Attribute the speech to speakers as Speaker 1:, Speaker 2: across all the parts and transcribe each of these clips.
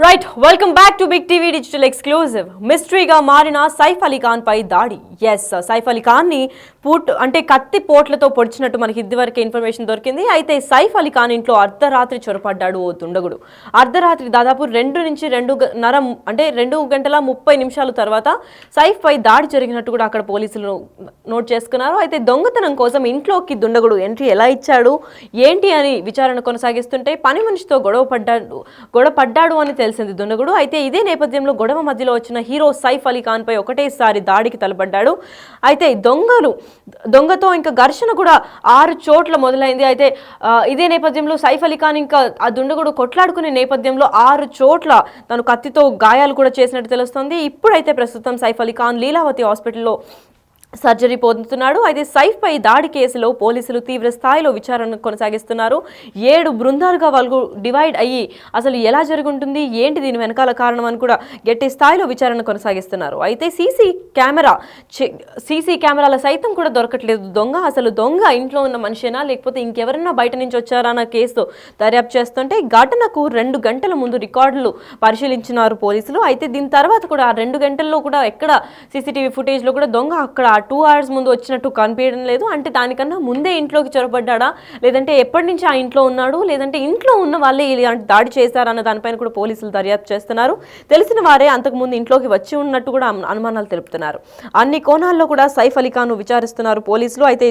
Speaker 1: Right welcome back to big TV digital exclusive. మిస్టరీగా మారిన సైఫ్ అలీ ఖాన్ పై దాడి. సైఫ్ అలీ ఖాన్ ని కత్తి పోట్లతో పొడిచినట్టు మనకి ఇదివరకే ఇన్ఫర్మేషన్ దొరికింది. అయితే సైఫ్ అలీ ఖాన్ ఇంట్లో అర్ధరాత్రి చొరపడ్డాడు ఓ దుండగుడు. అర్ధరాత్రి దాదాపు 2:30 తర్వాత సైఫ్ పై దాడి జరిగినట్టు కూడా అక్కడ పోలీసులు నోట్ చేసుకున్నారు. అయితే దొంగతనం కోసం ఇంట్లోకి దుండగుడు ఎంట్రీ ఎలా ఇచ్చాడు ఏంటి అని విచారణ కొనసాగిస్తుంటే పని మనిషితో గొడవ పడ్డాడు అని తెలిసింది దుండగుడు. అయితే ఇదే నేపథ్యంలో గొడవ మధ్యలో వచ్చిన హీరో సైఫ్ అలీ ఖాన్ పై ఒకటేసారి దాడికి తలపడ్డాడు. అయితే దొంగతో ఇంకా ఘర్షణ కూడా 6 చోట్ల మొదలైంది. అయితే ఇదే నేపథ్యంలో సైఫ్ అలీ ఖాన్ ఇంకా ఆ దుండగుడు కొట్లాడుకునే నేపథ్యంలో 6 చోట్ల తను కత్తితో గాయాలు కూడా చేసినట్టు తెలుస్తోంది. ఇప్పుడైతే ప్రస్తుతం సైఫ్ అలీ ఖాన్ లీలావతి హాస్పిటల్లో సర్జరీ పొందుతున్నాడు. అయితే సైఫ్ పై దాడి కేసులో పోలీసులు తీవ్ర స్థాయిలో విచారణ కొనసాగిస్తున్నారు. 7 బృందాలుగా వాళ్ళు డివైడ్ అయ్యి అసలు ఎలా జరుగుంటుంది ఏంటి దీని వెనకాల కారణం అని కూడా గట్టి స్థాయిలో విచారణ కొనసాగిస్తున్నారు. అయితే సీసీ కెమెరాల సైతం కూడా దొరకట్లేదు. దొంగ ఇంట్లో ఉన్న మనిషేనా లేకపోతే ఇంకెవరన్నా బయట నుంచి వచ్చారా అన్న కేసు దర్యాప్తు చేస్తుంటే ఘటనకు 2 గంటల ముందు రికార్డులు పరిశీలించినారు పోలీసులు. అయితే దీని తర్వాత కూడా 2 గంటల్లో కూడా ఎక్కడ సీసీటీవీ ఫుటేజ్లో కూడా దొంగ అక్కడ 2 hours ముందు వచ్చినట్టు కనిపించడం లేదు. అంటే దానికన్నా ముందే ఇంట్లోకి చొరబడ్డా లేదంటే ఎప్పటి నుంచి ఆ ఇంట్లో ఉన్నాడు లేదంటే ఇంట్లో ఉన్న వాళ్ళే దాడి చేశారన్న దానిపైన కూడా పోలీసులు దర్యాప్తు చేస్తున్నారు. తెలిసిన వారే అంతకుముందు ఇంట్లోకి వచ్చి ఉన్నట్టు కూడా అనుమానాలు తెలుపుతున్నారు. అన్ని కోణాల్లో కూడా సైఫ్ అలీ ఖాన్ విచారిస్తున్నారు పోలీసులు. అయితే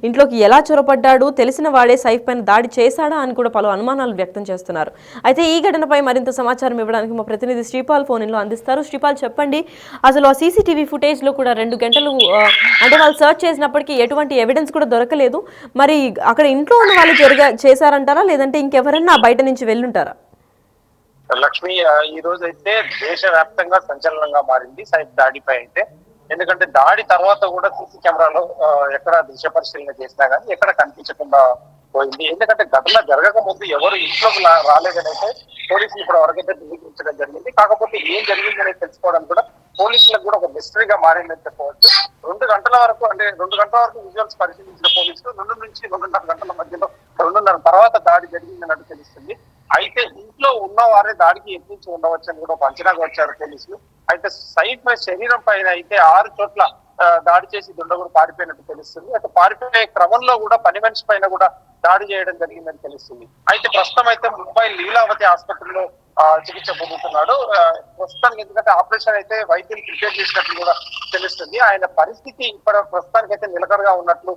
Speaker 1: ఇంట్లోకి ఎలా చొరబడ్డాడు తెలిసిన వాడే సైఫ్ పైన దాడి చేశాడా అని కూడా పలు అనుమానాలు వ్యక్తం చేస్తున్నారు. అయితే ఈ ఘటనపై మరింత సమాచారం ఇవ్వడానికి మా ప్రతినిధి శ్రీపాల్ ఫోన్ ఇన్లో అందిస్తారు. శ్రీపాల్, చెప్పండి, అసలు ఆ సీసీటీవీ ఫుటేజ్ లో కూడా 2 గంటలు అంటే వాళ్ళు సర్చ్ చేసినప్పటికీ ఎటువంటి ఎవిడెన్స్ కూడా దొరకలేదు. మరి అక్కడ ఇంట్లో ఉన్న వాళ్ళు చేశారంటారా లేదంటే ఇంకెవరన్నా బయట నుంచి వెళ్ళుంటారా?
Speaker 2: లక్ష్మి, ఈ రోజు అయితే దేశవ్యాప్తంగా సంచలనంగా మారింది సైఫ్ దాడిపై. అయితే ఎందుకంటే దాడి తర్వాత కూడా సీసీ కెమెరాలో ఎక్కడ దృశ్య పరిశీలన చేసినా గానీ ఎక్కడ కనిపించకుండా పోయింది. ఎందుకంటే ఘటన జరగక ముందు ఎవరు ఇంట్లోకి రాలేదని అయితే పోలీసులు ఇప్పుడు వరకైతే ధృవీకరించడం జరిగింది. కాకపోతే ఏం జరిగిందనేది తెలుసుకోవడానికి కూడా పోలీసులకు కూడా ఒక మిస్టరీగా మారిందని చెప్పవచ్చు. 2 గంటల వరకు విజువల్స్ పరిశీలించిన పోలీసులు 2 నుంచి 2.5 గంటల మధ్యలో 2:30 తర్వాత దాడి జరిగిందన్నట్టు తెలుస్తుంది. అయితే ఇంట్లో ఉన్న వారే దాడికి యత్నించి ఉండవచ్చు అని కూడా ఒక అంచనాకు వచ్చారు పోలీసులు. అయితే సైఫ్ శరీరం పైన అయితే 6 చోట్ల దాడి చేసి దుండగుడు పారిపోయినట్టు తెలుస్తుంది. అయితే పారిపోయే క్రమంలో కూడా పని మనిషి పైన కూడా దాడి చేయడం జరిగిందని తెలుస్తుంది. అయితే ప్రస్తుతం అయితే ముంబై లీలావతి ఆసుపత్రిలో చికిత్స పొందుతున్నాడు ప్రస్తుతానికి. ఎందుకంటే ఆపరేషన్ అయితే వైద్యులు ప్రిపేర్ చేసినట్లు కూడా తెలుస్తుంది. ఆయన పరిస్థితి ఇప్పుడు ప్రస్తుతానికి అయితే నిలకడగా ఉన్నట్లు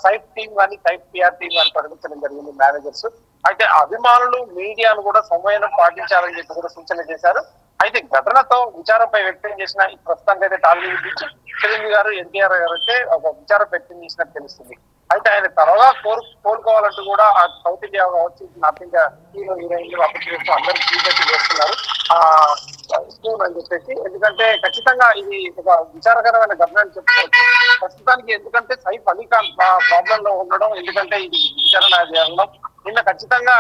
Speaker 2: సైఫ్ టీం కానీ సైఫ్ పిఆర్ టీం కానీ ప్రకటించడం జరిగింది మేనేజర్స్. అయితే అభిమానులు మీడియాను కూడా సంయమనం పాటించాలని చెప్పి కూడా సూచన చేశారు. అయితే ఘటనతో విచారంపై వ్యక్తం చేసిన ఈ ప్రస్తుతానికి అయితే టాలీవుడ్ నుంచి చిరంజీవి గారు, ఎన్టీఆర్ గారు అయితే ఒక విచారం వ్యక్తం చేసినట్టు తెలుస్తుంది. అయితే ఆయన త్వరగా కోలుకోవాలంటూ కూడా ఆ సౌత్ ఇండియా కావచ్చు, నార్త్ ఇండియా హీరో హీరోయిన్లు అప్పటి అందరూ ట్రీట్మెంట్ చేస్తున్నారు అని చెప్పేసి. ఎందుకంటే ఖచ్చితంగా ఇది ఒక విచారకరమైన ఘటన అని చెప్పుకోవచ్చు ప్రస్తుతానికి. ఎందుకంటే సైఫ్ అలీ ఖాన్ ప్రాబ్లం లో ఉండడం, ఎందుకంటే ఇది విచారణ జరగడం నిన్న ఖచ్చితంగా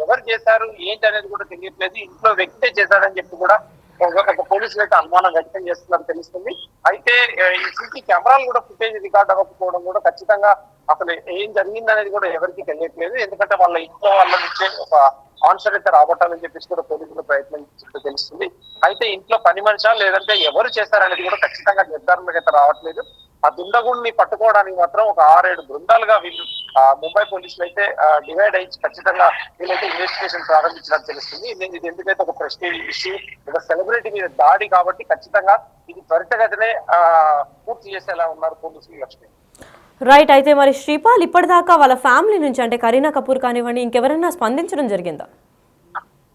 Speaker 2: ఎవరు చేశారు ఏంటి అనేది కూడా తెలియట్లేదు. ఇంట్లో వ్యక్తే చేశారని చెప్పి కూడా ఒక పోలీసులు అయితే అనుమానం వ్యక్తం చేస్తున్నారు తెలుస్తుంది. అయితే ఈ సీసీ కెమెరాలు కూడా ఫుటేజ్ రికార్డ్ అవ్వకపోవడం కూడా ఖచ్చితంగా అసలు ఏం జరిగింది అనేది కూడా ఎవరికి తెలియట్లేదు. ఎందుకంటే వాళ్ళ ఇంట్లో వాళ్ళ నుంచే ఒక ఆన్సర్ అయితే రాబట్టాలని చెప్పేసి కూడా పోలీసులు ప్రయత్నించినట్టు తెలుస్తుంది. అయితే ఇంట్లో పని మనిషా లేదంటే ఎవరు చేశారనేది కూడా ఖచ్చితంగా నిర్ధారణకు అయితే రావట్లేదు. ఆ దుండగుడిని పట్టుకోవడానికి మాత్రం ఒక 6-7 బృందాలుగా వీళ్ళు ముంబై పోలీసులు అయితే డివైడ్ అయ్యి ఖచ్చితంగా వీళ్ళైతే ఇన్వెస్టిగేషన్ ప్రారంభించినట్టు తెలుస్తుంది. ఇది ఎందుకైతే ఒక ప్రెస్టీజ్ ఇష్యూ, ఒక సెలబ్రిటీ మీద దాడి కాబట్టి ఖచ్చితంగా ఇది త్వరితగతినే పూర్తి చేసేలా ఉన్నారు పోలీసులు. లక్ష్మి,
Speaker 1: రైట్. అయితే మరి శ్రీపాల్, ఇప్పటిదాకా వాళ్ళ ఫ్యామిలీ నుంచి అంటే కరీనా కపూర్ కానివ్వండి ఇంకెవరైనా స్పందించడం జరిగిందా?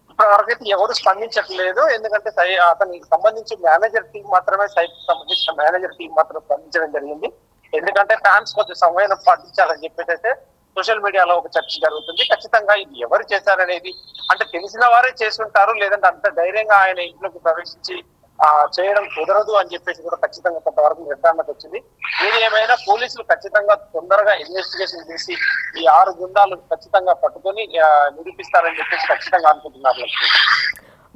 Speaker 2: ఇప్పటివరకైతే ఎవరు స్పందించట్లేదు. ఎందుకంటే అతనికి సంబంధించి మేనేజర్ టీం మాత్రమే సంబంధించిన మేనేజర్ టీం మాత్రం స్పందించడం జరిగింది. ఎందుకంటే ఫ్యాన్స్ కొంచెం సమయం పాటించాలని చెప్పేసి అయితే సోషల్ మీడియాలో ఒక చర్చ జరుగుతుంది. ఖచ్చితంగా ఇది ఎవరు చేశారనేది అంటే తెలిసిన వారే చేసుంటారు, లేదంటే అంత ధైర్యంగా ఆయన ఇంట్లోకి ప్రవేశించి చేయడం కుదరదు అని చెప్పేసి కూడా ఖచ్చితంగా కొంతవరకు నిర్ధారణకు వచ్చింది. ఏది ఏమైనా పోలీసులు ఖచ్చితంగా తొందరగా ఇన్వెస్టిగేషన్ చేసి ఈ 6 బృందాలు ఖచ్చితంగా పట్టుకొని నిరూపిస్తారని చెప్పేసి ఖచ్చితంగా అనుకుంటున్నారు.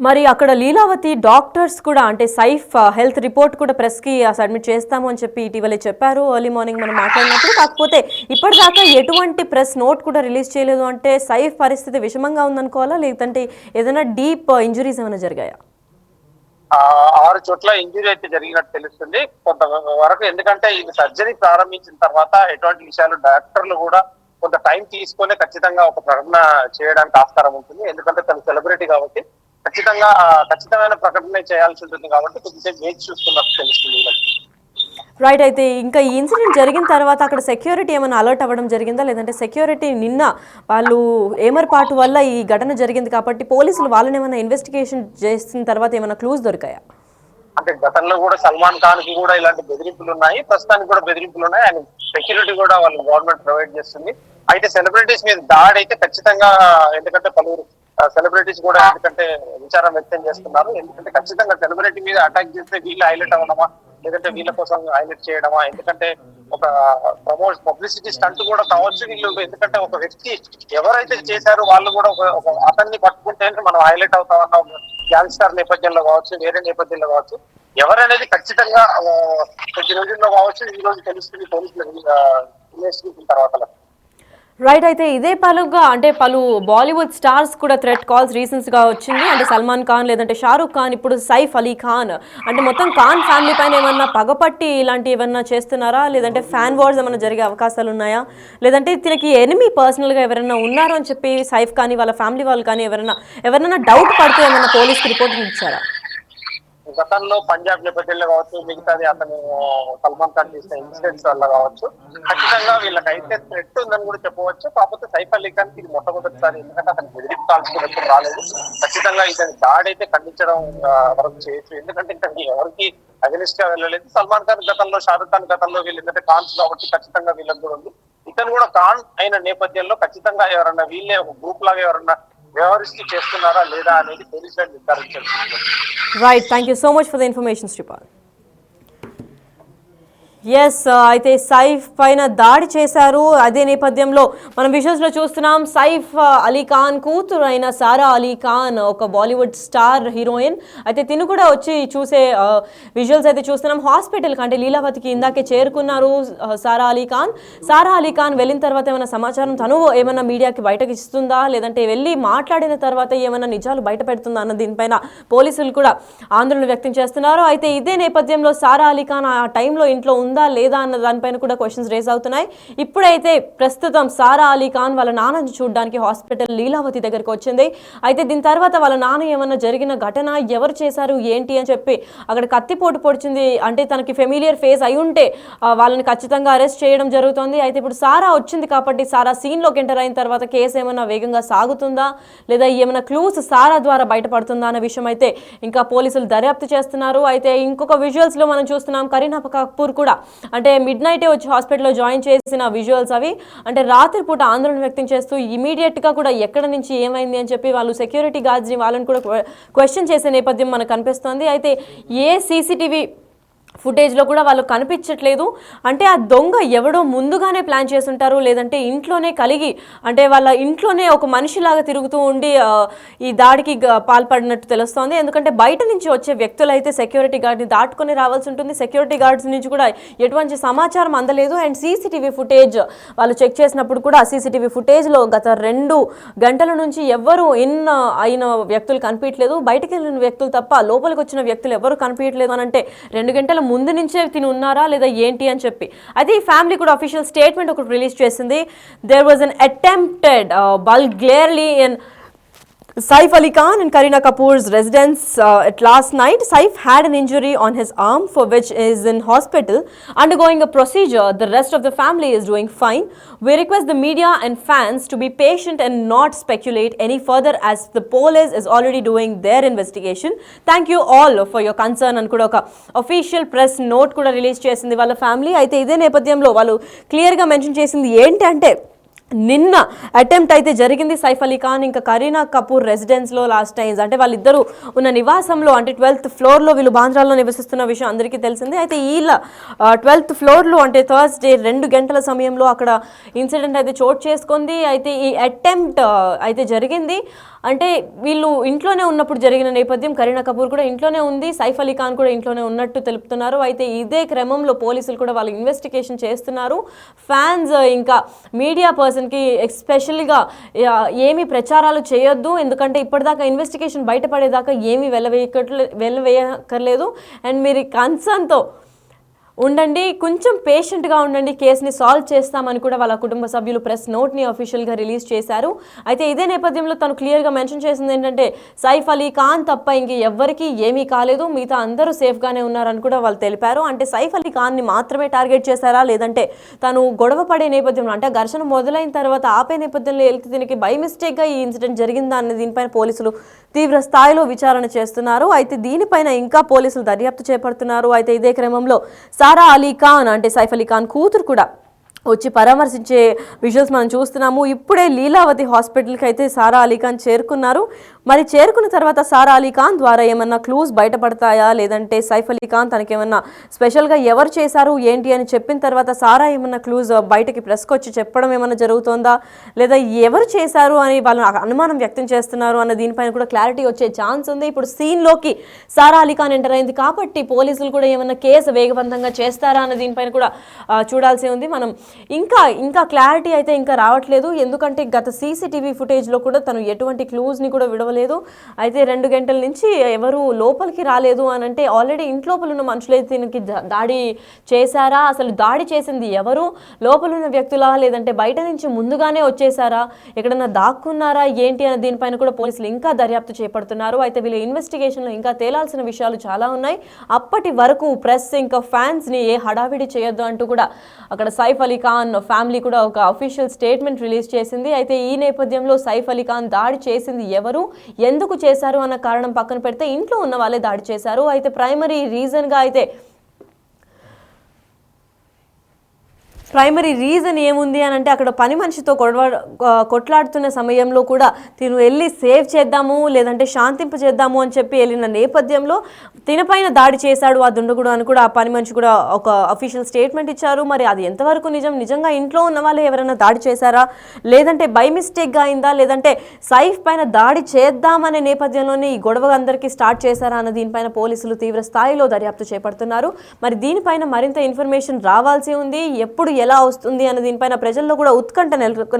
Speaker 1: మరి అక్కడ లీలావతి డాక్టర్స్ కూడా అంటే సైఫ్ హెల్త్ రిపోర్ట్ కూడా ప్రెస్కి సబ్మిట్ చేస్తాము అని చెప్పి ఇటీవలే చెప్పారు ఎర్లీ మార్నింగ్ మనం మాట్లాడినప్పుడు. కాకపోతే ఇప్పటిదాకా ఎటువంటి ప్రెస్ నోట్ కూడా రిలీజ్ చేయలేదు. అంటే సైఫ్ పరిస్థితి విషమంగా ఉందనుకోవాలా, లేదంటే ఏదైనా డీప్ ఇంజురీస్ ఏమైనా జరిగాయా?
Speaker 2: 6 చోట్ల ఇంజురీ అయితే జరిగినట్టు తెలుస్తుంది కొంత వరకు. ఎందుకంటే ఇది సర్జరీ ప్రారంభించిన తర్వాత ఎటువంటి విషయాలు డాక్టర్లు కూడా కొంత టైం తీసుకొని ఖచ్చితంగా ఒక ప్రకటన చేయడానికి ఆస్కారం ఉంటుంది. ఎందుకంటే తను సెలబ్రిటీ కాబట్టి ఖచ్చితమైన ప్రకటన చేయాల్సి ఉంటుంది కాబట్టి కొద్దిసేపు వేచి చూస్తున్నట్టు తెలుస్తుంది.
Speaker 1: రైట్. అయితే ఇంకా ఈ ఇన్సిడెంట్ జరిగిన తర్వాత అక్కడ సెక్యూరిటీ ఏమైనా అలర్ట్ అవ్వడం జరిగిందా, లేదంటే సెక్యూరిటీ నిన్న వాళ్ళు ఏమర్పాటు వల్ల ఈ ఘటన జరిగింది కాబట్టి పోలీసులు వాళ్ళని ఏమైనా ఇన్వెస్టిగేషన్ చేసిన తర్వాత ఏమైనా క్లూస్ దొరికాయా?
Speaker 2: అంటే గతంలో కూడా సల్మాన్ ఖాన్ కి కూడా ఇలాంటి బెదిరింపులు ఉన్నాయి, ప్రస్తుతానికి కూడా బెదిరింపులు ఉన్నాయి. అండ్ సెక్యూరిటీ కూడా వాళ్ళు గవర్నమెంట్ ప్రొవైడ్ చేస్తుంది. అయితే సెలబ్రిటీస్ మీద దాడి అయితే ఖచ్చితంగా, ఎందుకంటే పలువురు సెలబ్రిటీస్ కూడా ఎందుకంటే విచారం వ్యక్తం చేస్తున్నారు. ఎందుకంటే ఖచ్చితంగా సెలబ్రిటీ మీద అటాక్ చేస్తే వీళ్ళు హైలైట్ అవ్వడమా, లేదంటే వీళ్ళ కోసం హైలైట్ చేయడమా, ఎందుకంటే ఒక పబ్లిసిటీ స్టంట్ కూడా కావచ్చు వీళ్ళు. ఎందుకంటే ఒక వ్యక్తి ఎవరైతే చేశారో వాళ్ళు కూడా ఒక అతన్ని పట్టుకుంటే మనం హైలైట్ అవుతామన్న గ్యాంగ్స్టర్ నేపథ్యంలో కావచ్చు, వేరే నేపథ్యంలో కావచ్చు, ఎవరనేది ఖచ్చితంగా కొద్ది రోజుల్లో కావచ్చు ఈ రోజు తెలుస్తుంది పోలీసులు ఇన్వెస్టిగేషన్ తర్వాత.
Speaker 1: రైట్. అయితే ఇదే పలుగా అంటే పలు బాలీవుడ్ స్టార్స్ కూడా థ్రెట్ కాల్స్ రీసెంట్స్గా వచ్చింది. అంటే సల్మాన్ ఖాన్, లేదంటే షారూక్ ఖాన్, ఇప్పుడు సైఫ్ అలీ ఖాన్. అంటే మొత్తం ఖాన్ ఫ్యామిలీ పైన ఏమన్నా పగపట్టి ఇలాంటి ఏమన్నా చేస్తున్నారా, లేదంటే ఫ్యాన్ వార్స్ ఏమైనా జరిగే అవకాశాలు ఉన్నాయా, లేదంటే దీనికి ఎనిమి పర్సనల్గా ఎవరైనా ఉన్నారు అని చెప్పి సైఫ్ కానీ వాళ్ళ ఫ్యామిలీ వాళ్ళు కానీ ఎవరైనా డౌట్ పడితే ఏమైనా పోలీస్కి రిపోర్ట్ ఇచ్చారా?
Speaker 2: గతంలో పంజాబ్ నేపథ్యంలో కావచ్చు, మిగతాది అతను సల్మాన్ ఖాన్ చేసిన ఇన్సిడెంట్స్ వల్ల కావచ్చు, ఖచ్చితంగా వీళ్ళకైతే థ్రెట్ ఉందని కూడా చెప్పవచ్చు. కాకపోతే సైఫ్ అలీ ఖాన్ ఇది మొట్టమొదటిసారి, ఎందుకంటే అతను బెదిరింపు కాల్స్ కూడా ఎప్పుడు రాలేదు. ఖచ్చితంగా ఇతని దాడి అయితే ఖండించడం వరకు చేయొచ్చు. ఎందుకంటే ఇంకా ఎవరికి అగనిస్ట్ గా వెళ్ళలేదు. సల్మాన్ ఖాన్ గతంలో, షారూక్ ఖాన్ గతంలో, వీళ్ళు ఎందుకంటే ఖాన్స్ కాబట్టి ఖచ్చితంగా వీళ్ళకి కూడా ఉంది. ఇతను కూడా ఖాన్ అయిన నేపథ్యంలో ఖచ్చితంగా ఎవరన్నా వీళ్ళే ఒక గ్రూప్ లాగా ఎవరన్నా వ్యవహరిస్తూ చేస్తున్నారా లేదా అనేది పోలీసులు నిర్ధారించారు.
Speaker 1: Right. Thank you so much for the information Sripal. Yes. అయితే సైఫ్ పైన దాడి చేశారు. అదే నేపథ్యంలో మనం విజువల్స్లో చూస్తున్నాం సైఫ్ అలీ ఖాన్ కూతురు అయిన సారా అలీ ఖాన్, ఒక బాలీవుడ్ స్టార్ హీరోయిన్. అయితే తిను కూడా వచ్చి చూసే విజువల్స్ అయితే చూస్తున్నాం. హాస్పిటల్కి అంటే లీలావతికి ఇందాకే చేరుకున్నారు సారా అలీ ఖాన్. సారా అలీ ఖాన్ వెళ్ళిన తర్వాత ఏమైనా సమాచారం తను ఏమైనా మీడియాకి బయటకు ఇస్తుందా, లేదంటే వెళ్ళి మాట్లాడిన తర్వాత ఏమైనా నిజాలు బయట పెడుతుందా అన్న దీనిపైన పోలీసులు కూడా ఆందోళన వ్యక్తం చేస్తున్నారు. అయితే ఇదే నేపథ్యంలో సారా అలీ ఖాన్ ఆ టైంలో ఇంట్లో ఉందా లేదా అన్న దానిపైన కూడా క్వశ్చన్స్ రేస్ అవుతున్నాయి. ఇప్పుడైతే ప్రస్తుతం సారా అలీ ఖాన్ వాళ్ళ నాన్నని చూడడానికి హాస్పిటల్ లీలావతి దగ్గరికి వచ్చింది. అయితే దీని తర్వాత వాళ్ళ నాన్న ఏమన్నా జరిగిన ఘటన, ఎవరు చేశారు ఏంటి అని చెప్పి అక్కడ కత్తిపోటు పొడిచింది. అంటే తనకి ఫెమిలియర్ ఫేస్ అయి ఉంటే వాళ్ళని ఖచ్చితంగా అరెస్ట్ చేయడం జరుగుతుంది. అయితే ఇప్పుడు సారా వచ్చింది కాబట్టి సారా సీన్లోకి ఎంటర్ అయిన తర్వాత కేసు ఏమైనా వేగంగా సాగుతుందా, లేదా ఏమైనా క్లూస్ సారా ద్వారా బయటపడుతుందా అనే విషయం అయితే ఇంకా పోలీసులు దర్యాప్తు చేస్తున్నారు. అయితే ఇంకొక విజువల్స్లో మనం చూస్తున్నాం కరీనా కపూర్ కూడా అంటే మిడ్ నైటే వచ్చి హాస్పిటల్లో జాయిన్ చేసిన విజువల్స్ అవి. అంటే రాత్రిపూట ఆందోళన వ్యక్తం చేస్తూ ఇమీడియట్గా కూడా ఎక్కడ నుంచి ఏమైంది అని చెప్పి వాళ్ళు సెక్యూరిటీ గార్డ్స్ని వాళ్ళని కూడా క్వశ్చన్ చేసే నేపథ్యం మనకు కనిపిస్తోంది. అయితే ఏ సీసీటీవీ ఫుటేజ్లో కూడా వాళ్ళు కనిపించట్లేదు. అంటే ఆ దొంగ ఎవడో ముందుగానే ప్లాన్ చేసుంటారు, లేదంటే ఇంట్లోనే కలిగి అంటే వాళ్ళ ఇంట్లోనే ఒక మనిషిలాగా తిరుగుతూ ఉండి ఈ దాడికి పాల్పడినట్టు తెలుస్తోంది. ఎందుకంటే బయట నుంచి వచ్చే వ్యక్తులు అయితే సెక్యూరిటీ గార్డ్ని దాటుకొని రావాల్సి ఉంటుంది. సెక్యూరిటీ గార్డ్స్ నుంచి కూడా ఎటువంటి సమాచారం అందలేదు. అండ్ సీసీటీవీ ఫుటేజ్ వాళ్ళు చెక్ చేసినప్పుడు కూడా సీసీటీవీ ఫుటేజ్లో గత 2 గంటల నుంచి ఎవ్వరూ అయిన వ్యక్తులు కనిపించలేదు. బయటకు వెళ్ళిన వ్యక్తులు తప్ప లోపలికి వచ్చిన వ్యక్తులు ఎవరు కనిపించలేదు అని అంటే 2 గంటల ముందు నుంచే తిని ఉన్నారా లేదా ఏంటి అని చెప్పి. అయితే ఈ ఫ్యామిలీ కూడా అఫీషియల్ స్టేట్మెంట్ ఒకటి రిలీజ్ చేసింది. There was an attempted vulgarly in Saif Ali Khan and Kareena Kapoor's residence at last night. Saif had an injury on his arm for which is in hospital undergoing a procedure. The rest of the family is doing fine. We request the media and fans to be patient and not speculate any further as the police is already doing their investigation. Thank you all for your concern and kuda oka official press note kuda release chesindi valla family. Aithe ide nepadyamlo vallu clear ga mention chesindi enti ante నిన్న attempt అయితే జరిగింది సైఫ్ అలీ ఖాన్ ఇంకా Kareena Kapoor రెసిడెన్స్లో last times అంటే వాళ్ళిద్దరూ ఉన్న నివాసంలో అంటే 12th ఫ్లోర్లో వీళ్ళు బాంద్రాలో నివసిస్తున్న విషయం అందరికీ తెలిసిందే. అయితే వీళ్ళ 12th ఫ్లోర్లో అంటే థర్స్డే 2 గంటల సమయంలో అక్కడ ఇన్సిడెంట్ అయితే చోటు చేసుకుంది. అయితే ఈ అటెంప్ట్ అయితే జరిగింది అంటే వీళ్ళు ఇంట్లోనే ఉన్నప్పుడు జరిగిన నేపథ్యం. కరీనా కపూర్ కూడా ఇంట్లోనే ఉంది, సైఫ్ అలీ ఖాన్ కూడా ఇంట్లోనే ఉన్నట్టు తెలుపుతున్నారు. అయితే ఇదే క్రమంలో పోలీసులు కూడా వాళ్ళు ఇన్వెస్టిగేషన్ చేస్తున్నారు. ఫ్యాన్స్ ఇంకా మీడియా పర్సన్కి ఎస్పెషల్గా ఏమీ ప్రచారాలు చేయొద్దు, ఎందుకంటే ఇప్పటిదాకా ఇన్వెస్టిగేషన్ బయటపడేదాకా ఏమీ వెళ్ళవేయక్కర్లేదు అండ్ మీరు కన్సర్న్తో ఉండండి, కొంచెం పేషెంట్గా ఉండండి, కేసుని సాల్వ్ చేస్తామని కూడా వాళ్ళ కుటుంబ సభ్యులు ప్రెస్ నోట్ని అఫీషియల్గా రిలీజ్ చేశారు. అయితే ఇదే నేపథ్యంలో తను క్లియర్గా మెన్షన్ చేసింది ఏంటంటే సైఫ్ అలీ ఖాన్ తప్ప ఇంక ఎవ్వరికీ ఏమీ కాలేదు, మిగతా అందరూ సేఫ్గానే ఉన్నారని కూడా వాళ్ళు తెలిపారు. అంటే సైఫ్ అలీ ఖాన్ని మాత్రమే టార్గెట్ చేశారా లేదంటే తను గొడవ పడే నేపథ్యంలో అంటే ఘర్షణ మొదలైన తర్వాత ఆపే నేపథ్యంలో వెళ్తే దీనికి బై మిస్టేక్గా ఈ ఇన్సిడెంట్ జరిగిందా అన్న దీనిపైన పోలీసులు తీవ్ర స్థాయిలో విచారణ చేస్తున్నారు. అయితే దీనిపైన ఇంకా పోలీసులు దర్యాప్తు చేపడుతున్నారు. అయితే ఇదే క్రమంలో సారా అలీ ఖాన్ అంటే సైఫ్ అలీ ఖాన్ కూతురు కూడా వచ్చి పరామర్శించే విజువల్స్ మనం చూస్తున్నాము. ఇప్పుడే లీలావతి హాస్పిటల్కి అయితే సారా అలీ ఖాన్ చేరుకున్నారు. మరి చేరుకున్న తర్వాత సారా అలీ ఖాన్ ద్వారా ఏమన్నా క్లూస్ బయటపడతాయా లేదంటే సైఫ్ అలీ ఖాన్ తనకేమన్నా స్పెషల్గా ఎవరు చేశారు ఏంటి అని చెప్పిన తర్వాత సారా ఏమన్నా క్లూస్ బయటకి ప్రెస్కి వచ్చి చెప్పడం ఏమన్నా జరుగుతుందా లేదా ఎవరు చేశారు అని వాళ్ళు అనుమానం వ్యక్తం చేస్తున్నారు అన్న దీనిపైన కూడా క్లారిటీ వచ్చే ఛాన్స్ ఉంది. ఇప్పుడు సీన్లోకి సారా అలీ ఖాన్ ఎంటర్ అయింది కాబట్టి పోలీసులు కూడా ఏమన్నా కేసు వేగవంతంగా చేస్తారా అన్న దీనిపైన కూడా చూడాల్సి ఉంది. మనం ఇంకా క్లారిటీ అయితే ఇంకా రావట్లేదు, ఎందుకంటే గత సీసీటీవీ ఫుటేజ్లో కూడా తను ఎటువంటి క్లూస్ని కూడా విడవలేదు. అయితే 2 గంటల నుంచి ఎవరు లోపలికి రాలేదు అని అంటే ఆల్రెడీ ఇంట్లోపల ఉన్న మనుషులైతే దీనికి దాడి చేశారా, అసలు దాడి చేసింది ఎవరు, లోపల ఉన్న వ్యక్తులా లేదంటే బయట నుంచి ముందుగానే వచ్చేసారా, ఎక్కడన్నా దాక్కున్నారా ఏంటి అనే దీనిపైన కూడా పోలీసులు ఇంకా దర్యాప్తు చేపడుతున్నారు. అయితే వీళ్ళ ఇన్వెస్టిగేషన్లో ఇంకా తేలాల్సిన విషయాలు చాలా ఉన్నాయి. అప్పటి వరకు ప్రెస్ ఇంకా ఫ్యాన్స్ని ఏ హడావిడి చేయొద్దు అంటూ కూడా అక్కడ సైఫ్ అలీ ఖాన్ ఫ్యామిలీ కూడా ఒక అఫీషియల్ స్టేట్మెంట్ రిలీజ్ చేసింది. అయితే ఈ నేపథ్యంలో సైఫ్ అలీ ఖాన్ దాడి చేసింది ఎవరు, ఎందుకు చేశారు అన్న కారణం పక్కన పెడితే ఇంట్లో ఉన్న వాళ్ళే దాడి చేశారు. అయితే ప్రైమరీ రీజన్ ఏముంది అని అంటే అక్కడ పని మనిషితో కొట్లాడుతున్న సమయంలో కూడా తిను వెళ్ళి సేవ్ చేద్దాము లేదంటే శాంతింపజేద్దాము అని చెప్పి వెళ్ళిన నేపథ్యంలో తినపైన దాడి చేశాడు ఆ దుండగుడు అని కూడా ఆ పని మనిషి కూడా ఒక అఫీషియల్ స్టేట్మెంట్ ఇచ్చారు. మరి అది ఎంతవరకు నిజంగా ఇంట్లో ఉన్న వాళ్ళు ఎవరైనా దాడి చేశారా లేదంటే బై మిస్టేక్గా అయిందా లేదంటే సైఫ్ పైన దాడి చేద్దామనే నేపథ్యంలోనే ఈ గొడవ అందరికీ స్టార్ట్ చేశారా అన్న దీనిపైన పోలీసులు తీవ్ర స్థాయిలో దర్యాప్తు చేపడుతున్నారు. మరి దీనిపైన మరింత ఇన్ఫర్మేషన్ రావాల్సి ఉంది, ఎప్పుడు ఎలా వస్తుంది అన్న దీనిపైన ప్రజల్లో కూడా ఉత్కంఠ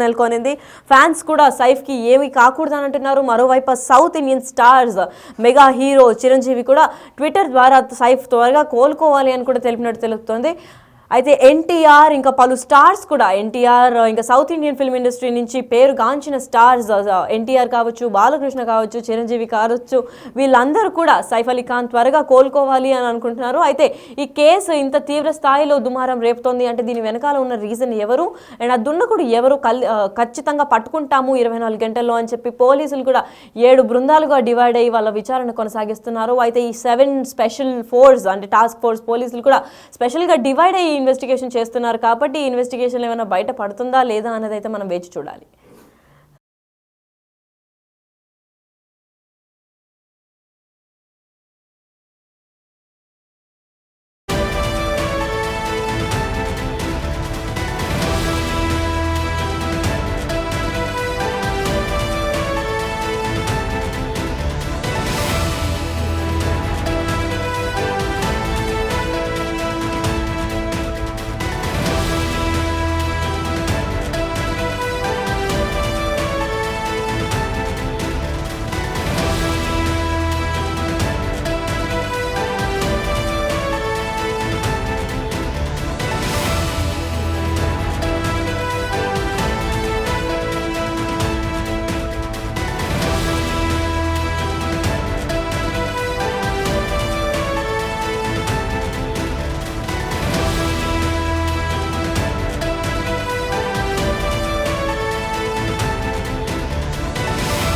Speaker 1: నెలకొనింది. ఫ్యాన్స్ కూడా సైఫ్కి ఏమీ కాకూడదని అంటున్నారు. మరోవైపు south Indian stars mega hero Chiranjeevi కూడా ట్విట్టర్ ద్వారా సైఫ్ త్వరగా కోలుకోవాలి అని కూడా తెలిపినట్టు తెలుపుతోంది. అయితే ఎన్టీఆర్ ఇంకా పలు స్టార్స్ కూడా ఎన్టీఆర్ ఇంకా సౌత్ ఇండియన్ ఫిల్మ్ ఇండస్ట్రీ నుంచి పేరుగాంచిన స్టార్స్ ఎన్టీఆర్ కావచ్చు, బాలకృష్ణ కావచ్చు, చిరంజీవి కావచ్చు, వీళ్ళందరూ కూడా సైఫ్ అలీ ఖాన్ త్వరగా కోలుకోవాలి అని అనుకుంటున్నారు. అయితే ఈ కేసు ఇంత తీవ్ర స్థాయిలో దుమారం రేపుతోంది అంటే దీని వెనకాల ఉన్న రీజన్ ఎవరు అండ్ ఆ దుండకుడు ఎవరు ఖచ్చితంగా పట్టుకుంటాము 24 గంటల్లో అని చెప్పి పోలీసులు కూడా 7 బృందాలుగా డివైడ్ అయ్యి వాళ్ళ విచారణ కొనసాగిస్తున్నారు. అయితే ఈ 7 స్పెషల్ ఫోర్స్ అంటే టాస్క్ ఫోర్స్ పోలీసులు కూడా స్పెషల్గా డివైడ్ అయ్యి ఇన్వెస్టిగేషన్ చేస్తున్నారు కాబట్టి ఈ ఇన్వెస్టిగేషన్ ఏమైనా బయట పడుతుందా లేదా అన్నది అయితే మనం వేచి చూడాలి.